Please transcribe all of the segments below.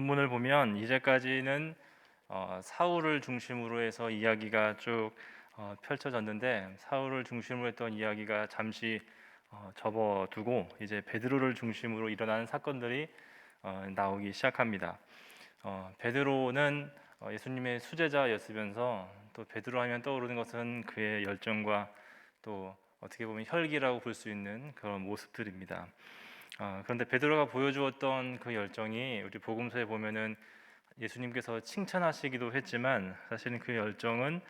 본문을 보면 이제까지는 사울을 중심으로 해서 이야기가 쭉 펼쳐졌는데, 사울을 중심으로 했던 이야기가 잠시 접어두고 이제 베드로를 중심으로 일어나는 사건들이 나오기 시작합니다. 베드로는 예수님의 수제자였으면서, 또 베드로 하면 떠오르는 것은 그의 열정과 또 어떻게 보면 혈기라고 볼 수 있는 그런 모습들입니다. 그런데 베드로가 보여주었던 그 열정이 우리 복음서에 보면은 예수님께서 칭찬하시기도 했지만, 사실은 그 열정은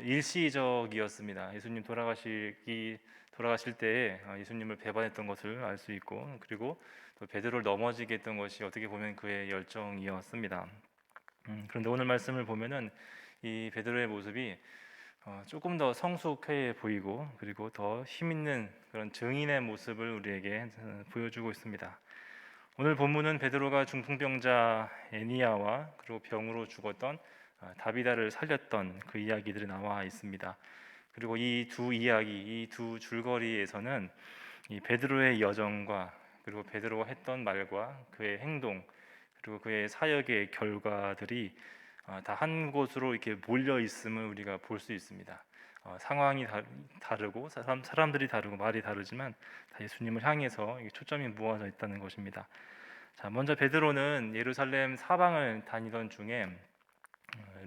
일시적이었습니다. 예수님 돌아가실 때에 예수님을 배반했던 것을 알 수 있고, 그리고 또 베드로를 넘어지게 했던 것이 어떻게 보면 그의 열정이었습니다. 그런데 오늘 말씀을 보면은 이 베드로의 모습이 조금 더 성숙해 보이고, 그리고 더 힘있는 그런 증인의 모습을 우리에게 보여주고 있습니다. 오늘 본문은 베드로가 중풍병자 애니야와 그리고 병으로 죽었던 다비다를 살렸던 그 이야기들이 나와 있습니다. 그리고 이 두 이야기, 이 두 줄거리에서는 이 베드로의 여정과 그리고 베드로가 했던 말과 그의 행동, 그리고 그의 사역의 결과들이 다 한 곳으로 이렇게 몰려 있음을 우리가 볼 수 있습니다. 상황이 다르고 사람들이 다르고 말이 다르지만 다 예수님을 향해서 초점이 모아져 있다는 것입니다. 자, 먼저 베드로는 예루살렘 사방을 다니던 중에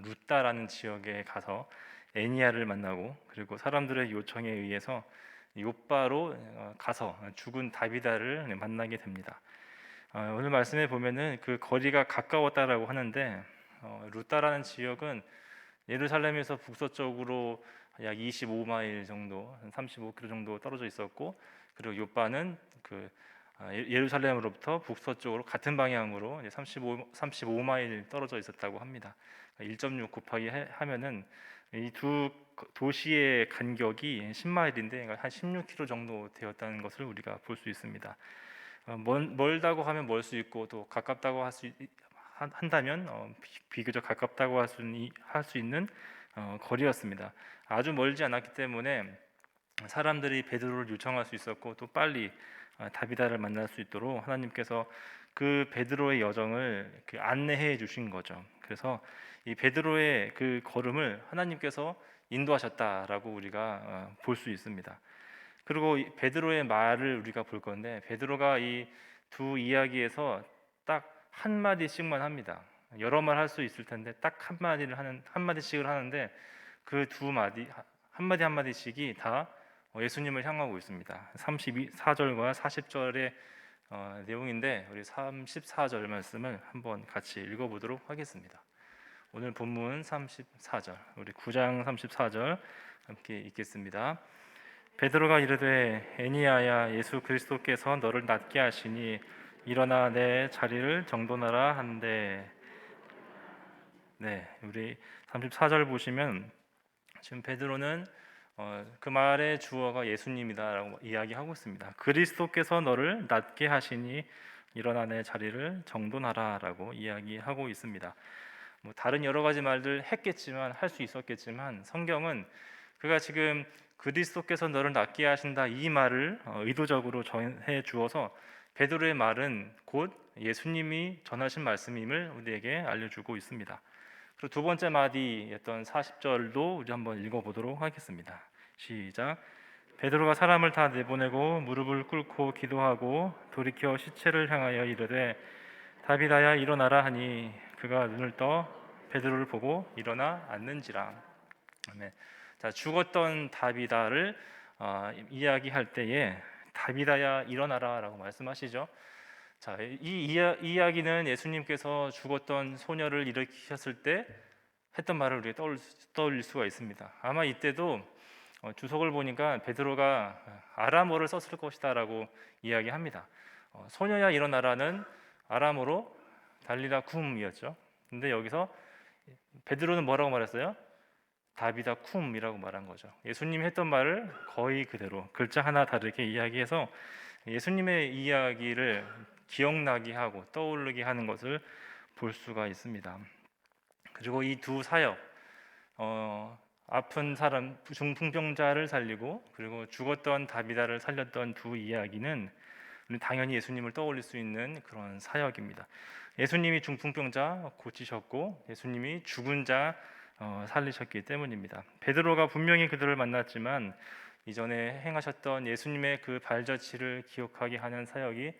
루다라는 지역에 가서 애니야를 만나고, 그리고 사람들의 요청에 의해서 요바로 가서 죽은 다비다를 만나게 됩니다. 오늘 말씀에 보면은 그 거리가 가까웠다라고 하는데, 루다라는 지역은 예루살렘에서 북서쪽으로 약 25마일 정도, 35km 정도 떨어져 있었고, 그리고 요바는 예루살렘으로부터 북서쪽으로 같은 방향으로 35마일 떨어져 있었다고 합니다. 1.6 곱하기 하면은 이 두 도시의 간격이 10마일인데 한 16km 정도 되었다는 것을 우리가 볼 수 있습니다. 멀다고 하면 멀 수 있고, 또 가깝다고 한다면 비교적 가깝다고 할 수 있는 거리였습니다. 아주 멀지 않았기 때문에 사람들이 베드로를 요청할 수 있었고, 또 빨리 다비다를 만날 수 있도록 하나님께서 그 베드로의 여정을 안내해 주신 거죠. 그래서 이 베드로의 그 걸음을 하나님께서 인도하셨다라고 우리가 볼 수 있습니다. 그리고 베드로의 말을 우리가 볼 건데, 베드로가 이 두 이야기에서 딱 한 마디씩만 합니다. 여러 말 할 수 있을 텐데 딱 한 마디씩을 하는데, 그 두 마디 한 마디 한 마디씩이 다 예수님을 향하고 있습니다. 34절과 40절의 내용인데, 우리 34절 말씀을 한번 같이 읽어보도록 하겠습니다. 오늘 본문 34절, 우리 9장 34절 함께 읽겠습니다. 베드로가 이르되 애니야야, 예수 그리스도께서 너를 낫게 하시니 일어나 내 자리를 정돈하라 한대. 네, 우리 34절 보시면 지금 베드로는 그 말의 주어가 예수님이다라고 이야기하고 있습니다. 그리스도께서 너를 낫게 하시니 일어나 내 자리를 정돈하라라고 이야기하고 있습니다. 뭐 다른 여러 가지 말들 했겠지만, 할 수 있었겠지만, 성경은 그가 지금 그리스도께서 너를 낫게 하신다 이 말을 의도적으로 전해 주어서 베드로의 말은 곧 예수님이 전하신 말씀임을 우리에게 알려주고 있습니다. 그리고 두 번째 마디였던 40절도 우리 한번 읽어보도록 하겠습니다. 시작. 베드로가 사람을 다 내보내고 무릎을 꿇고 기도하고 돌이켜 시체를 향하여 이르되 다비다야 일어나라 하니 그가 눈을 떠 베드로를 보고 일어나 앉는지라. 아멘. 자, 죽었던 다비다를 이야기할 때에 다비다야 일어나라라고 말씀하시죠. 자, 이 이야기는 예수님께서 죽었던 소녀를 일으키셨을 때 했던 말을 우리가 떠올릴 수가 있습니다. 아마 이때도 주석을 보니까 베드로가 아람어를 썼을 것이다라고 이야기합니다. 소녀야 일어나라는 아람어로 달리다 쿰이었죠. 근데 여기서 베드로는 뭐라고 말했어요? 다비다 쿰이라고 말한 거죠. 예수님이 했던 말을 거의 그대로 글자 하나 다르게 이야기해서 예수님의 이야기를 기억나게 하고 떠오르게 하는 것을 볼 수가 있습니다. 그리고 이 두 사역, 아픈 사람 중풍병자를 살리고 그리고 죽었던 다비다를 살렸던 두 이야기는 우리는 당연히 예수님을 떠올릴 수 있는 그런 사역입니다. 예수님이 중풍병자 고치셨고 예수님이 죽은 자 살리셨기 때문입니다. 베드로가 분명히 그들을 만났지만 이전에 행하셨던 예수님의 그 발자취를 기억하게 하는 사역이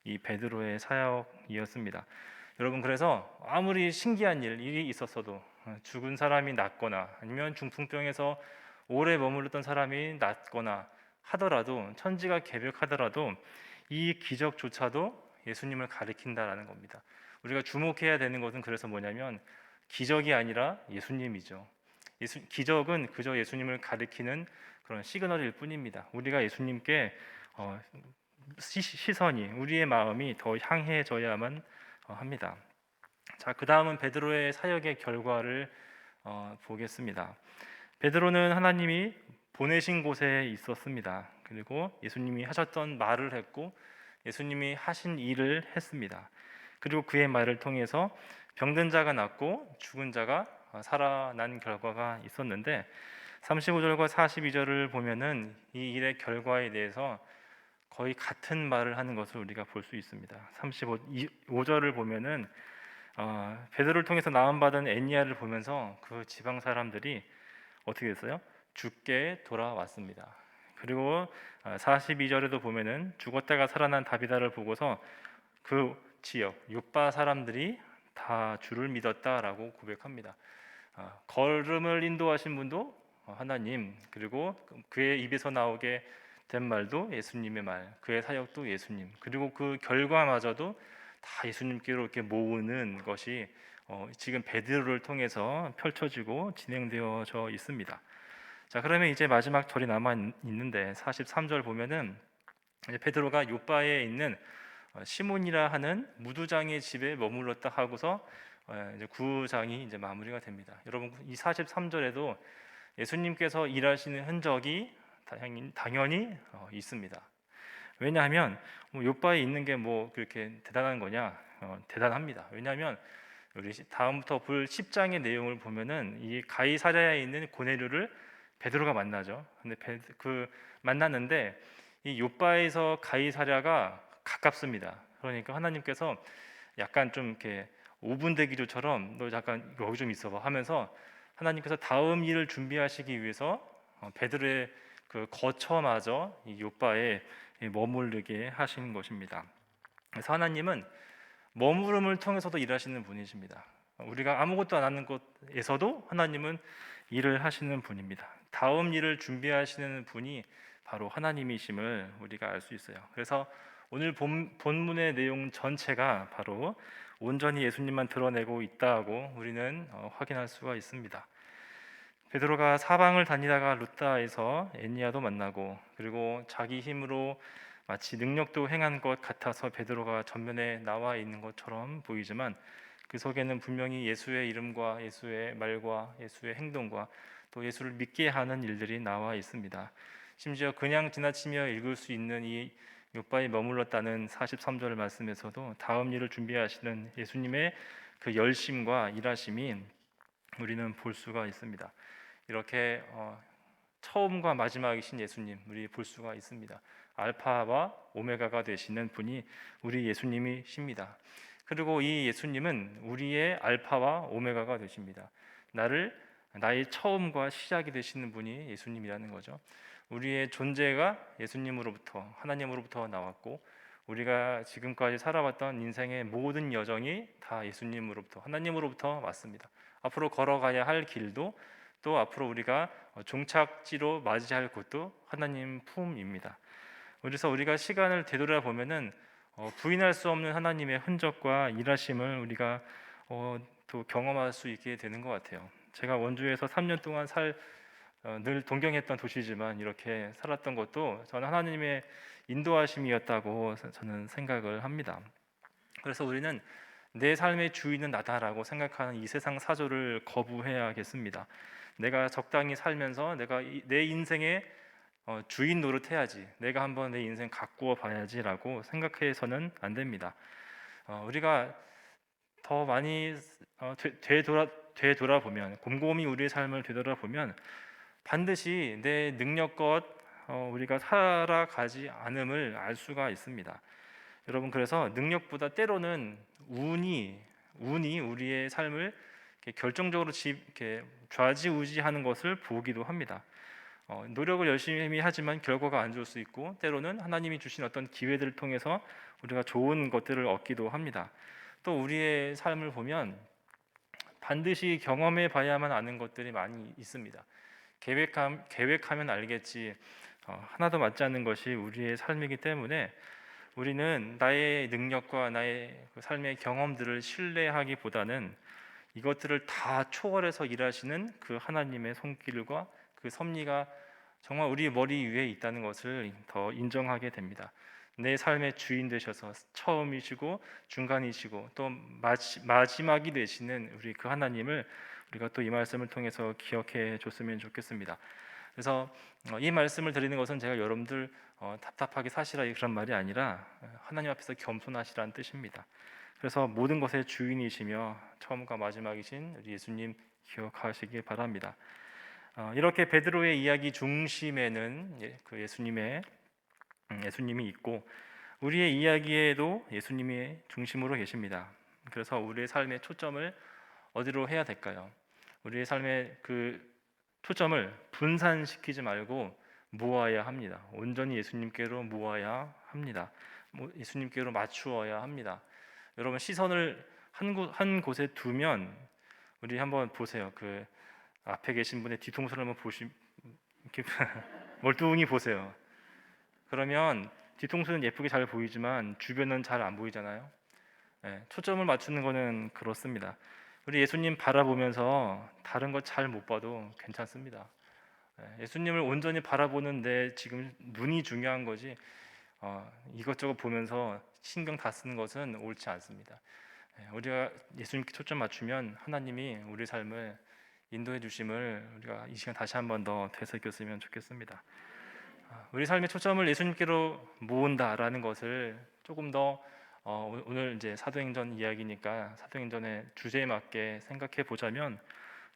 이 베드로의 사역이었습니다. 여러분, 그래서 아무리 신기한 일이 있었어도 죽은 사람이 낫거나 아니면 중풍병에서 오래 머물렀던 사람이 낫거나 하더라도, 천지가 개벽하더라도 이 기적조차도 예수님을 가리킨다라는 겁니다. 우리가 주목해야 되는 것은 그래서 뭐냐면 기적이 아니라 예수님이죠. 기적은 그저 예수님을 가리키는 그런 시그널일 뿐입니다. 우리가 예수님께 시선이, 우리의 마음이 더 향해져야만 합니다. 자, 그 다음은 베드로의 사역의 결과를 보겠습니다. 베드로는 하나님이 보내신 곳에 있었습니다. 그리고 예수님이 하셨던 말을 했고 예수님이 하신 일을 했습니다. 그리고 그의 말을 통해서 병든 자가 낫고 죽은 자가 살아난 결과가 있었는데 35절과 42절을 보면은 이 일의 결과에 대해서 거의 같은 말을 하는 것을 우리가 볼 수 있습니다. 35절을 보면은 베드로를 통해서 나음받은 애니야를 보면서 그 지방 사람들이 어떻게 됐어요? 죽게 돌아왔습니다. 그리고 42절에도 보면은 죽었다가 살아난 다비다를 보고서 그 지역 요빠 사람들이 다 주를 믿었다라고 고백합니다. 걸음을 인도하신 분도 하나님, 그리고 그의 입에서 나오게 된 말도 예수님의 말, 그의 사역도 예수님, 그리고 그 결과마저도 다 예수님께로 이렇게 모으는 것이 지금 베드로를 통해서 펼쳐지고 진행되어져 있습니다. 자, 그러면 이제 마지막 절이 남아 있는데 43절 보면은 이제 베드로가 요바에 있는 시몬이라 하는 무두장의 집에 머물렀다 하고서 이제 9장이 이제 마무리가 됩니다. 여러분, 이 43절에도 예수님께서 일하시는 흔적이 당연히 있습니다. 왜냐하면 요바에 있는 게 뭐 그렇게 대단한 거냐? 대단합니다. 왜냐하면 우리 다음부터 볼 10장의 내용을 보면은 이 가이사랴에 있는 고넬료를 베드로가 만나죠. 근데 그 만났는데 이 요바에서 가이사랴가 가깝습니다. 그러니까 하나님께서 약간 좀 이렇게 5분 대기조처럼 너 잠깐 여기 좀 있어봐 하면서 하나님께서 다음 일을 준비하시기 위해서 베드로의 그 거처마저 이 요바에 머무르게 하시는 것입니다. 그래서 하나님은 머무름을 통해서도 일하시는 분이십니다. 우리가 아무것도 안 하는 곳에서도 하나님은 일을 하시는 분입니다. 다음 일을 준비하시는 분이 바로 하나님이심을 우리가 알 수 있어요. 그래서 오늘 본문의 내용 전체가 바로 온전히 예수님만 드러내고 있다고 우리는 확인할 수가 있습니다. 베드로가 사방을 다니다가 루다에서 애니야도 만나고, 그리고 자기 힘으로 마치 능력도 행한 것 같아서 베드로가 전면에 나와 있는 것처럼 보이지만 그 속에는 분명히 예수의 이름과 예수의 말과 예수의 행동과 또 예수를 믿게 하는 일들이 나와 있습니다. 심지어 그냥 지나치며 읽을 수 있는 이 요바에 머물렀다는 43절 말씀에서도 다음 일을 준비하시는 예수님의 그 열심과 일하심이 우리는 볼 수가 있습니다. 이렇게 처음과 마지막이신 예수님 우리 볼 수가 있습니다. 알파와 오메가가 되시는 분이 우리 예수님이십니다. 그리고 이 예수님은 우리의 알파와 오메가가 되십니다. 나의 처음과 시작이 되시는 분이 예수님이라는 거죠. 우리의 존재가 예수님으로부터, 하나님으로부터 나왔고 우리가 지금까지 살아왔던 인생의 모든 여정이 다 예수님으로부터, 하나님으로부터 왔습니다. 앞으로 걸어가야 할 길도 또 앞으로 우리가 종착지로 맞이할 곳도 하나님 품입니다. 그래서 우리가 시간을 되돌아보면은 부인할 수 없는 하나님의 흔적과 일하심을 우리가 또 경험할 수 있게 되는 것 같아요. 제가 원주에서 3년 동안 늘 동경했던 도시지만 이렇게 살았던 것도 저는 하나님의 인도하심이었다고 저는 생각을 합니다. 그래서 우리는 내 삶의 주인은 나다라고 생각하는 이 세상 사조를 거부해야겠습니다. 내가 적당히 살면서 내가 내 인생의 주인 노릇해야지, 내가 한번 내 인생 가꾸어 봐야지라고 생각해서는 안 됩니다. 우리가 더 많이 되돌아보면, 곰곰이 우리의 삶을 되돌아보면 반드시 내 능력껏 우리가 살아가지 않음을 알 수가 있습니다. 여러분, 그래서 능력보다 때로는 운이 우리의 삶을 이렇게 결정적으로 이렇게 좌지우지하는 것을 보기도 합니다. 노력을 열심히 하지만 결과가 안 좋을 수 있고, 때로는 하나님이 주신 어떤 기회들을 통해서 우리가 좋은 것들을 얻기도 합니다. 또 우리의 삶을 보면 반드시 경험해 봐야만 아는 것들이 많이 있습니다. 계획하면 알겠지, 하나도 맞지 않는 것이 우리의 삶이기 때문에 우리는 나의 능력과 나의 그 삶의 경험들을 신뢰하기보다는 이것들을 다 초월해서 일하시는 그 하나님의 손길과 그 섭리가 정말 우리 머리 위에 있다는 것을 더 인정하게 됩니다. 내 삶의 주인 되셔서 처음이시고 중간이시고 또 마지막이 되시는 우리 그 하나님을 우리가 또 이 말씀을 통해서 기억해 줬으면 좋겠습니다. 그래서 이 말씀을 드리는 것은 제가 여러분들 답답하게 사시라 그런 말이 아니라 하나님 앞에서 겸손하시라는 뜻입니다. 그래서 모든 것의 주인이시며 처음과 마지막이신 우리 예수님 기억하시기 바랍니다. 이렇게 베드로의 이야기 중심에는 그 예수님이 있고, 우리의 이야기에도 예수님이 중심으로 계십니다. 그래서 우리의 삶의 초점을 어디로 해야 될까요? 우리의 삶의 그 초점을 분산시키지 말고 모아야 합니다. 온전히 예수님께로 모아야 합니다. 예수님께로 맞추어야 합니다. 여러분, 시선을 한 곳에 두면, 우리 한번 보세요. 그 앞에 계신 분의 뒤통수를 한번 이렇게 멀뚱히 보세요. 그러면 뒤통수는 예쁘게 잘 보이지만 주변은 잘 안 보이잖아요. 초점을 맞추는 거는 그렇습니다. 우리 예수님 바라보면서 다른 거 잘 못 봐도 괜찮습니다. 예수님을 온전히 바라보는데 지금 눈이 중요한 거지, 이것저것 보면서 신경 다 쓰는 것은 옳지 않습니다. 우리가 예수님께 초점 맞추면 하나님이 우리 삶을 인도해 주심을 우리가 이 시간 다시 한번 더 되새겼으면 좋겠습니다. 우리 삶의 초점을 예수님께로 모은다라는 것을 조금 더 오늘 이제 사도행전 이야기니까 사도행전의 주제에 맞게 생각해 보자면,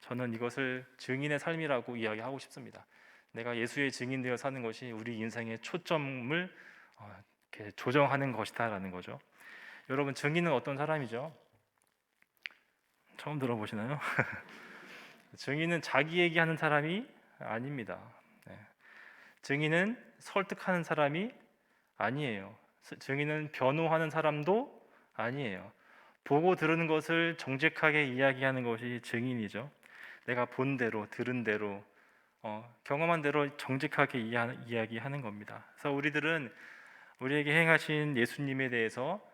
저는 이것을 증인의 삶이라고 이야기하고 싶습니다. 내가 예수의 증인되어 사는 것이 우리 인생의 초점을 이렇게 조정하는 것이다라는 거죠. 여러분, 증인은 어떤 사람이죠? 처음 들어보시나요? 증인은 자기 얘기하는 사람이 아닙니다. 증인은 설득하는 사람이 아니에요. 증인은 변호하는 사람도 아니에요. 보고 들은 것을 정직하게 이야기하는 것이 증인이죠. 내가 본 대로, 들은 대로, 경험한 대로 정직하게 이야기하는 겁니다. 그래서 우리들은 우리에게 행하신 예수님에 대해서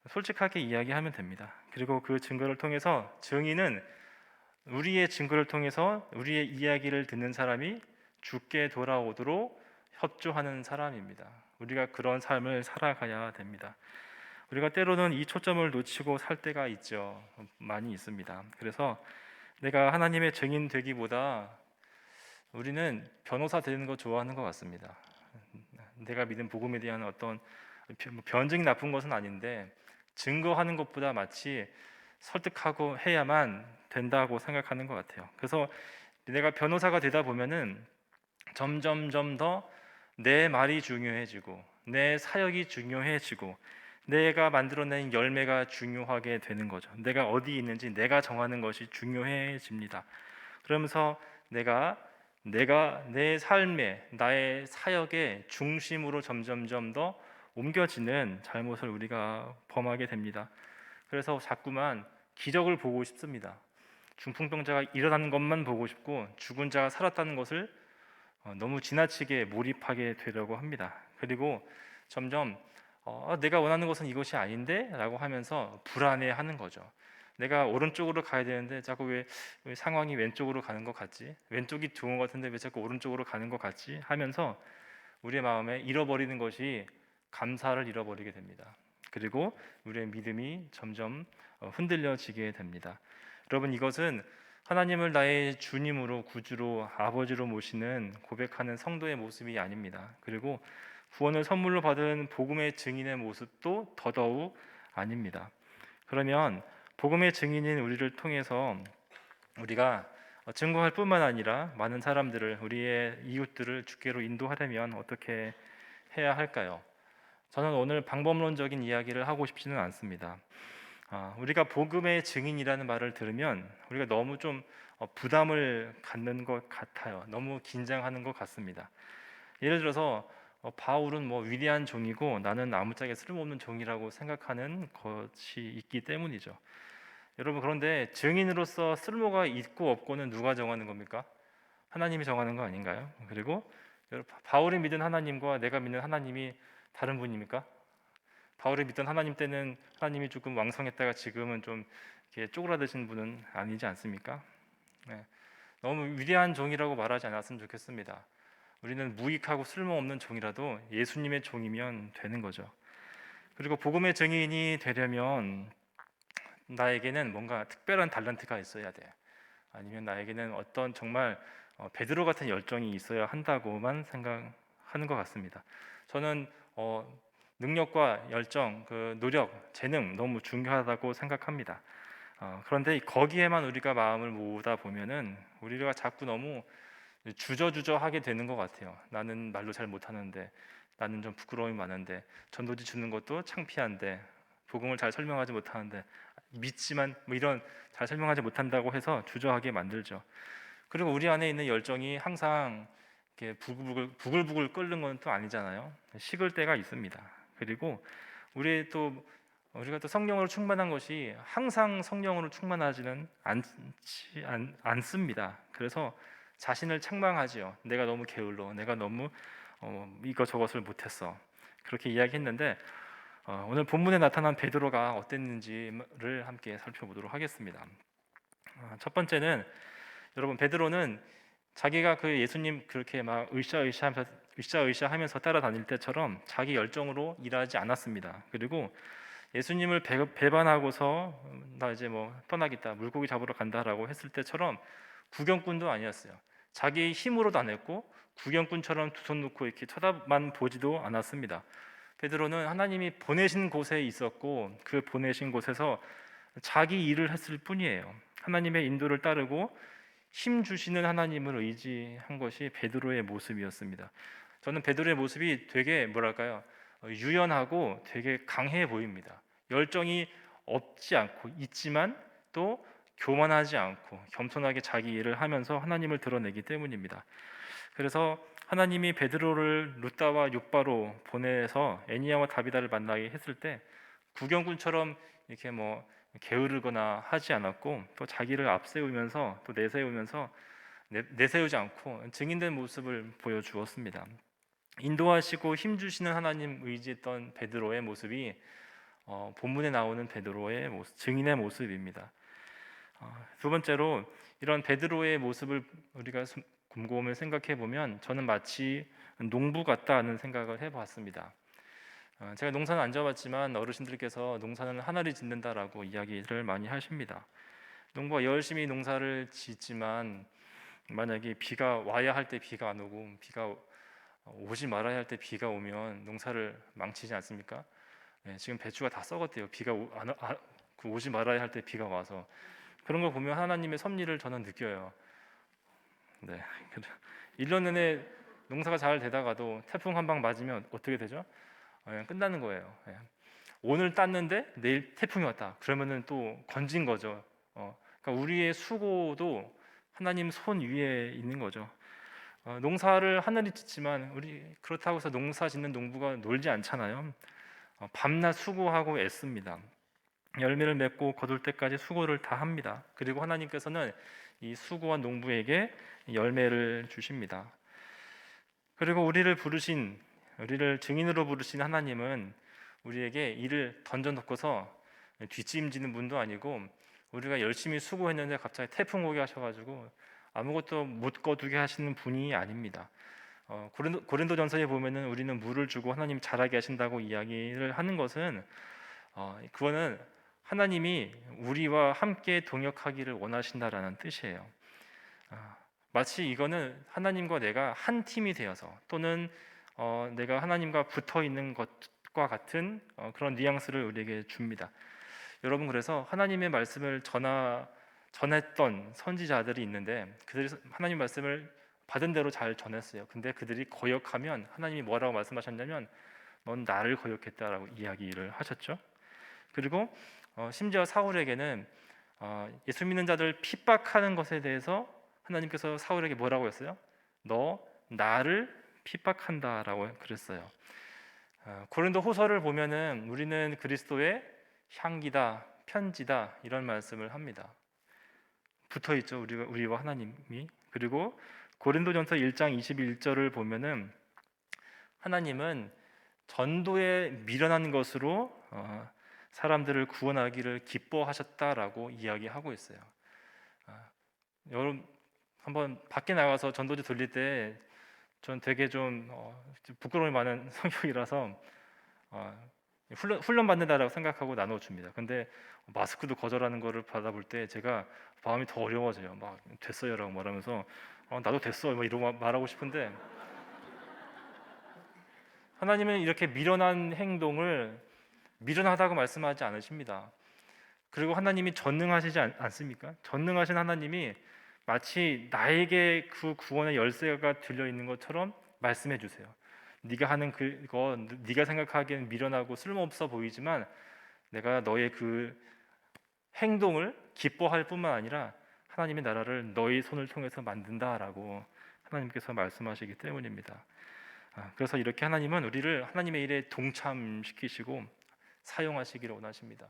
솔직하게 이야기하면 됩니다. 그리고 그 증거를 통해서, 증인은 우리의 증거를 통해서 우리의 이야기를 듣는 사람이 죽게 돌아오도록 협조하는 사람입니다. 우리가 그런 삶을 살아가야 됩니다. 우리가 때로는 이 초점을 놓치고 살 때가 있죠. 많이 있습니다. 그래서 내가 하나님의 증인 되기보다 우리는 변호사 되는 거 좋아하는 것 같습니다. 내가 믿은 복음에 대한 어떤 변증이 나쁜 것은 아닌데, 증거하는 것보다 마치 설득하고 해야만 된다고 생각하는 것 같아요. 그래서 내가 변호사가 되다 보면은 점점점 더 내 말이 중요해지고 내 사역이 중요해지고 내가 만들어낸 열매가 중요하게 되는 거죠. 내가 어디 있는지 내가 정하는 것이 중요해집니다. 그러면서 내가 내 삶의, 나의 사역의 중심으로 점점점 더 옮겨지는 잘못을 우리가 범하게 됩니다. 그래서 자꾸만 기적을 보고 싶습니다. 중풍병자가 일어나는 것만 보고 싶고 죽은 자가 살았다는 것을 너무 지나치게 몰입하게 되려고 합니다. 그리고 점점 내가 원하는 것은 이것이 아닌데? 라고 하면서 불안해하는 거죠. 내가 오른쪽으로 가야 되는데 자꾸 왜 상황이 왼쪽으로 가는 것 같지? 왼쪽이 좋은 것 같은데 왜 자꾸 오른쪽으로 가는 것 같지? 하면서 우리의 마음에 잃어버리는 것이 감사를 잃어버리게 됩니다. 그리고 우리의 믿음이 점점 흔들려지게 됩니다. 여러분, 이것은 하나님을 나의 주님으로, 구주로, 아버지로 모시는 고백하는 성도의 모습이 아닙니다. 그리고 구원을 선물로 받은 복음의 증인의 모습도 더더욱 아닙니다. 그러면 복음의 증인인 우리를 통해서 우리가 증거할 뿐만 아니라 많은 사람들을, 우리의 이웃들을 주께로 인도하려면 어떻게 해야 할까요? 저는 오늘 방법론적인 이야기를 하고 싶지는 않습니다. 우리가 복음의 증인이라는 말을 들으면 우리가 너무 좀 부담을 갖는 것 같아요. 너무 긴장하는 것 같습니다. 예를 들어서 바울은 뭐 위대한 종이고 나는 아무짝에 쓸모없는 종이라고 생각하는 것이 있기 때문이죠. 여러분, 그런데 증인으로서 쓸모가 있고 없고는 누가 정하는 겁니까? 하나님이 정하는 거 아닌가요? 그리고 바울이 믿은 하나님과 내가 믿는 하나님이 다른 분입니까? 바울이 믿던 하나님 때는 하나님이 조금 왕성했다가 지금은 좀 이렇게 쪼그라드신 분은 아니지 않습니까? 네. 너무 위대한 종이라고 말하지 않았으면 좋겠습니다. 우리는 무익하고 쓸모없는 종이라도 예수님의 종이면 되는 거죠. 그리고 복음의 증인이 되려면 나에게는 뭔가 특별한 달란트가 있어야 돼요. 아니면 나에게는 어떤 정말 베드로 같은 열정이 있어야 한다고만 생각하는 것 같습니다. 저는 능력과 열정, 그 노력, 재능 너무 중요하다고 생각합니다. 그런데 거기에만 우리가 마음을 모으다 보면은 우리가 자꾸 너무 주저주저하게 되는 것 같아요. 나는 말로 잘 못하는데, 나는 좀 부끄러움이 많은데, 전도지 주는 것도 창피한데, 복음을 잘 설명하지 못하는데, 믿지만 뭐 이런 잘 설명하지 못한다고 해서 주저하게 만들죠. 그리고 우리 안에 있는 열정이 항상 이렇게 부글부글 끓는 건 또 아니잖아요. 식을 때가 있습니다. 그리고 우리가 또 성령으로 충만한 것이 항상 성령으로 충만하지는 않습니다. 그래서 자신을 책망하지요. 내가 너무 게을러, 내가 너무 이거 저것을 못했어. 그렇게 이야기했는데 오늘 본문에 나타난 베드로가 어땠는지를 함께 살펴보도록 하겠습니다. 첫 번째는, 여러분, 베드로는 자기가 그 예수님 그렇게 막 으쌰으쌰하면서 따라다닐 때처럼 자기 열정으로 일하지 않았습니다. 그리고 예수님을 배반하고서 나 이제 뭐 떠나겠다, 물고기 잡으러 간다라고 했을 때처럼 구경꾼도 아니었어요. 자기 힘으로도 안 했고 구경꾼처럼 두 손 놓고 이렇게 쳐다만 보지도 않았습니다. 베드로는 하나님이 보내신 곳에 있었고 그 보내신 곳에서 자기 일을 했을 뿐이에요. 하나님의 인도를 따르고 힘 주시는 하나님을 의지한 것이 베드로의 모습이었습니다. 저는 베드로의 모습이 되게 뭐랄까요, 유연하고 되게 강해 보입니다. 열정이 없지 않고 있지만 또 교만하지 않고 겸손하게 자기 일을 하면서 하나님을 드러내기 때문입니다. 그래서 하나님이 베드로를 루다와 욥바로 보내서 애니야와 다비다를 만나게 했을 때 구경꾼처럼 이렇게 뭐 게으르거나 하지 않았고, 또 자기를 앞세우면서 또 내세우면서 내세우지 않고 증인된 모습을 보여주었습니다. 인도하시고 힘주시는 하나님 의지했던 베드로의 모습이 본문에 나오는 베드로의 모습, 증인의 모습입니다. 두 번째로, 이런 베드로의 모습을 우리가 곰곰이 생각해 보면 저는 마치 농부 같다는 생각을 해봤습니다. 제가 농사는 안 지어봤지만 어르신들께서 농사는 하나를 짓는다라고 이야기를 많이 하십니다. 농부가 열심히 농사를 짓지만 만약에 비가 와야 할 때 비가 안 오고 비가 오지 말아야 할 때 비가 오면 농사를 망치지 않습니까? 네, 지금 배추가 다 썩었대요. 오지 말아야 할 때 비가 와서. 그런 걸 보면 하나님의 섭리를 저는 느껴요. 네, 1년 내내 농사가 잘 되다가도 태풍 한 방 맞으면 어떻게 되죠? 그냥 끝나는 거예요. 예. 오늘 땄는데 내일 태풍이 왔다. 그러면은 또 건진 거죠. 그러니까 우리의 수고도 하나님 손 위에 있는 거죠. 농사를 하늘이 짓지만 우리 그렇다고 해서 농사 짓는 농부가 놀지 않잖아요. 밤낮 수고하고 애씁니다. 열매를 맺고 거둘 때까지 수고를 다 합니다. 그리고 하나님께서는 이 수고한 농부에게 열매를 주십니다. 그리고 우리를 증인으로 부르신 하나님은 우리에게 일을 던져놓고서 뒷짐지는 분도 아니고, 우리가 열심히 수고했는데 갑자기 태풍 오게 하셔가지고 아무것도 못 거두게 하시는 분이 아닙니다. 고린도전서에 보면은 우리는 물을 주고 하나님 자라게 하신다고 이야기를 하는 것은 그거는 하나님이 우리와 함께 동역하기를 원하신다라는 뜻이에요. 마치 이거는 하나님과 내가 한 팀이 되어서, 또는 내가 하나님과 붙어 있는 것과 같은 그런 뉘앙스를 우리에게 줍니다. 여러분, 그래서 하나님의 말씀을 전했던 선지자들이 있는데 그들이 하나님 말씀을 받은 대로 잘 전했어요. 근데 그들이 거역하면 하나님이 뭐라고 말씀하셨냐면 넌 나를 거역했다라고 이야기를 하셨죠. 그리고 심지어 사울에게는 예수 믿는 자들 핍박하는 것에 대해서 하나님께서 사울에게 뭐라고 했어요? 너 나를 핍박한다라고 그랬어요. 고린도 후서를 보면은 우리는 그리스도의 향기다, 편지다 이런 말씀을 합니다. 붙어 있죠. 우리와 하나님이. 그리고 고린도전서 1장 21절을 보면은 하나님은 전도에 미련한 것으로 사람들을 구원하기를 기뻐하셨다라고 이야기하고 있어요. 여러분 한번 밖에 나가서 전도지 돌릴 때 전 되게 좀 부끄러움이 많은 성격이라서 훈련 받는다라고 생각하고 나눠줍니다. 근데 마스크도 거절하는 거를 받아볼 때 제가 마음이 더 어려워져요. 막 됐어요라고 말하면서 나도 됐어 뭐 이러고 말하고 싶은데 하나님은 이렇게 미련한 행동을 미련하다고 말씀하지 않으십니다. 그리고 하나님이 전능하시지 않습니까? 전능하신 하나님이 마치 나에게 그 구원의 열쇠가 들려 있는 것처럼 말씀해 주세요. 네가 하는 그거 네가 생각하기에는 미련하고 쓸모없어 보이지만 내가 너의 그 행동을 기뻐할 뿐만 아니라 하나님의 나라를 너의 손을 통해서 만든다라고 하나님께서 말씀하시기 때문입니다. 그래서 이렇게 하나님은 우리를 하나님의 일에 동참시키시고 사용하시기를 원하십니다.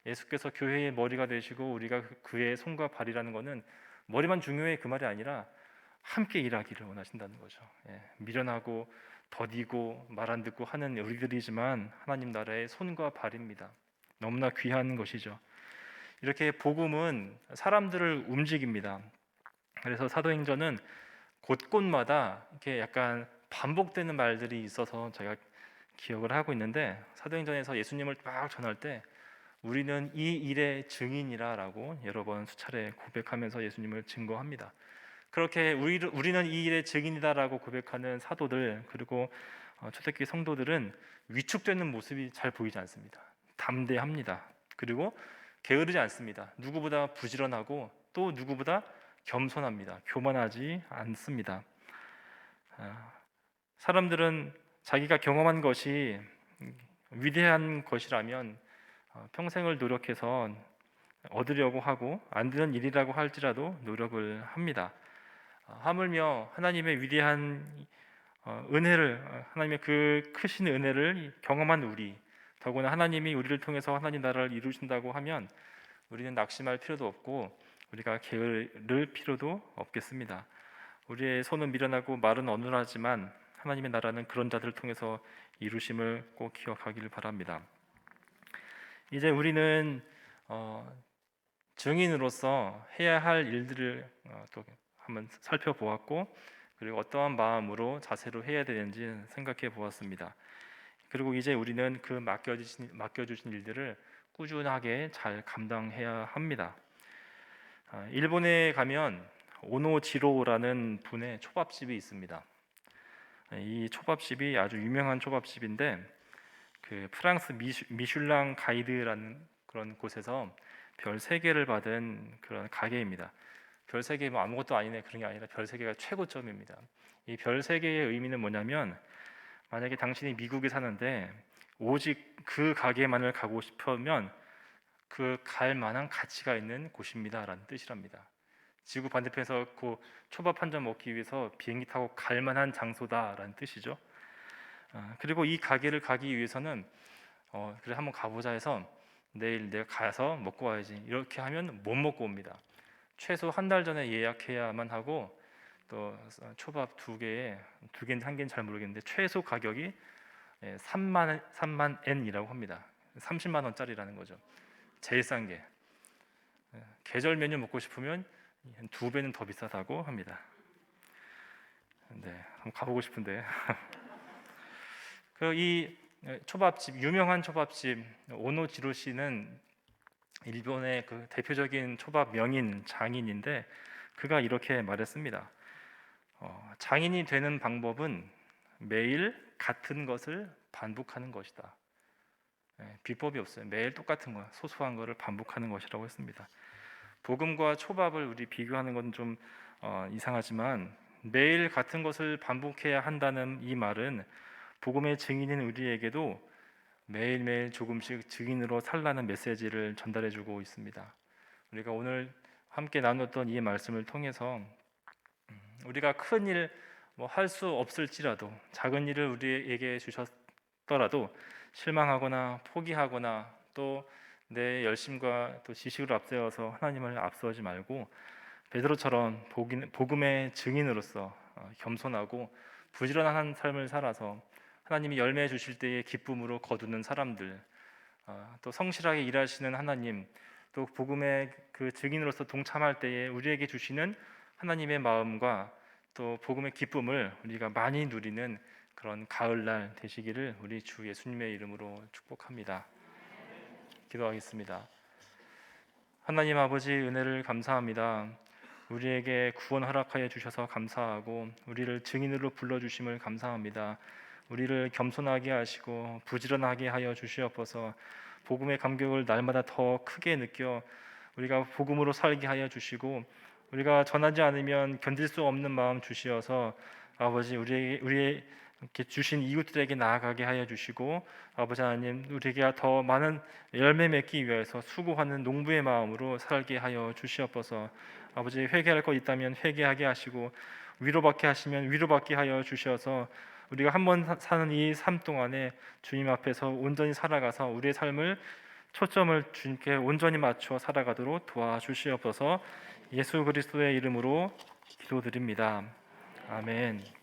예수께서 교회의 머리가 되시고 우리가 그의 손과 발이라는 것은 머리만 중요해 그 말이 아니라 함께 일하기를 원하신다는 거죠. 미련하고 더디고 말 안 듣고 하는 우리들이지만 하나님 나라의 손과 발입니다. 너무나 귀한 것이죠. 이렇게 복음은 사람들을 움직입니다. 그래서 사도행전은 곳곳마다 이렇게 약간 반복되는 말들이 있어서 제가 기억을 하고 있는데 사도행전에서 예수님을 막 전할 때 우리는 이 일의 증인이라라고 여러 번 수차례 고백하면서 예수님을 증거합니다. 그렇게 우리는 이 일의 증인이다라고 고백하는 사도들 그리고 초대교회 성도들은 위축되는 모습이 잘 보이지 않습니다. 담대합니다. 그리고 게으르지 않습니다. 누구보다 부지런하고 또 누구보다 겸손합니다. 교만하지 않습니다. 사람들은 자기가 경험한 것이 위대한 것이라면 평생을 노력해서 얻으려고 하고 안 되는 일이라고 할지라도 노력을 합니다. 하물며 하나님의 위대한 은혜를 하나님의 그 크신 은혜를 경험한 우리 더구나 하나님이 우리를 통해서 하나님 나라를 이루신다고 하면 우리는 낙심할 필요도 없고 우리가 게으를 필요도 없겠습니다. 우리의 손은 미련하고 말은 어눌하지만 하나님의 나라는 그런 자들을 통해서 이루심을 꼭 기억하기를 바랍니다. 이제 우리는 증인으로서 해야 할 일들을 또 한번 살펴보았고 그리고 어떠한 마음으로 자세로 해야 되는지 생각해 보았습니다. 그리고 이제 우리는 그 맡겨주신 일들을 꾸준하게 잘 감당해야 합니다. 일본에 가면 오노지로라는 분의 초밥집이 있습니다. 이 초밥집이 아주 유명한 초밥집인데 그 프랑스 미슐랑 가이드라는 그런 곳에서 별 3개를 받은 그런 가게입니다. 별 3개 뭐 아무것도 아니네 그런 게 아니라 별 3개가 최고점입니다. 이 별 3개의 의미는 뭐냐면 만약에 당신이 미국에 사는데 오직 그 가게만을 가고 싶으면 그 갈 만한 가치가 있는 곳입니다라는 뜻이랍니다. 지구 반대편에서 그 초밥 한 점 먹기 위해서 비행기 타고 갈 만한 장소다라는 뜻이죠. 그리고 이 가게를 가기 위해서는 그래 한번 가보자 해서 내일 내가 가서 먹고 와야지 이렇게 하면 못 먹고 옵니다. 최소 한 달 전에 예약해야만 하고 또 초밥 2개에 2개인지 1개인지 잘 모르겠는데 최소 가격이 3만 엔이라고 합니다. 30만 원짜리라는 거죠. 제일 싼 게. 계절 메뉴 먹고 싶으면 2배는 더 비싸다고 합니다. 네, 한번 가보고 싶은데. 이 초밥집 유명한 초밥집 오노지로시는 일본의 그 대표적인 초밥 명인 장인인데 그가 이렇게 말했습니다. 장인이 되는 방법은 매일 같은 것을 반복하는 것이다. 비법이 없어요. 매일 똑같은 거, 소소한 거를 반복하는 것이라고 했습니다. 복음과 초밥을 우리 비교하는 건 좀 이상하지만 매일 같은 것을 반복해야 한다는 이 말은 복음의 증인인 우리에게도 매일매일 조금씩 증인으로 살라는 메시지를 전달해주고 있습니다. 우리가 오늘 함께 나눴던 이 말씀을 통해서 우리가 큰 일 뭐 할 수 없을지라도 작은 일을 우리에게 주셨더라도 실망하거나 포기하거나 또 내 열심과 또 지식을 앞세워서 하나님을 앞서지 말고 베드로처럼 복음의 증인으로서 겸손하고 부지런한 삶을 살아서 하나님이 열매 주실 때의 기쁨으로 거두는 사람들, 또 성실하게 일하시는 하나님, 또 복음의 그 증인으로서 동참할 때에 우리에게 주시는 하나님의 마음과 또 복음의 기쁨을 우리가 많이 누리는 그런 가을날 되시기를 우리 주 예수님의 이름으로 축복합니다. 기도하겠습니다. 하나님 아버지, 은혜를 감사합니다. 우리에게 구원 허락하여 주셔서 감사하고 우리를 증인으로 불러주심을 감사합니다. 우리를 겸손하게 하시고 부지런하게 하여 주시옵소서. 복음의 감격을 날마다 더 크게 느껴 우리가 복음으로 살게 하여 주시고 우리가 전하지 않으면 견딜 수 없는 마음 주시어서 아버지 우리의 이렇게 주신 이웃들에게 나아가게 하여 주시고 아버지 하나님 우리에게 더 많은 열매 맺기 위해서 수고하는 농부의 마음으로 살게 하여 주시옵소서. 아버지 회개할 것 있다면 회개하게 하시고 위로받게 하시면 위로받게 하여 주셔서 우리가 한 번 사는 이 삶 동안에 주님 앞에서 온전히 살아가서 우리의 삶을 초점을 주님께 온전히 맞춰 살아가도록 도와주시옵소서. 예수 그리스도의 이름으로 기도드립니다. 아멘.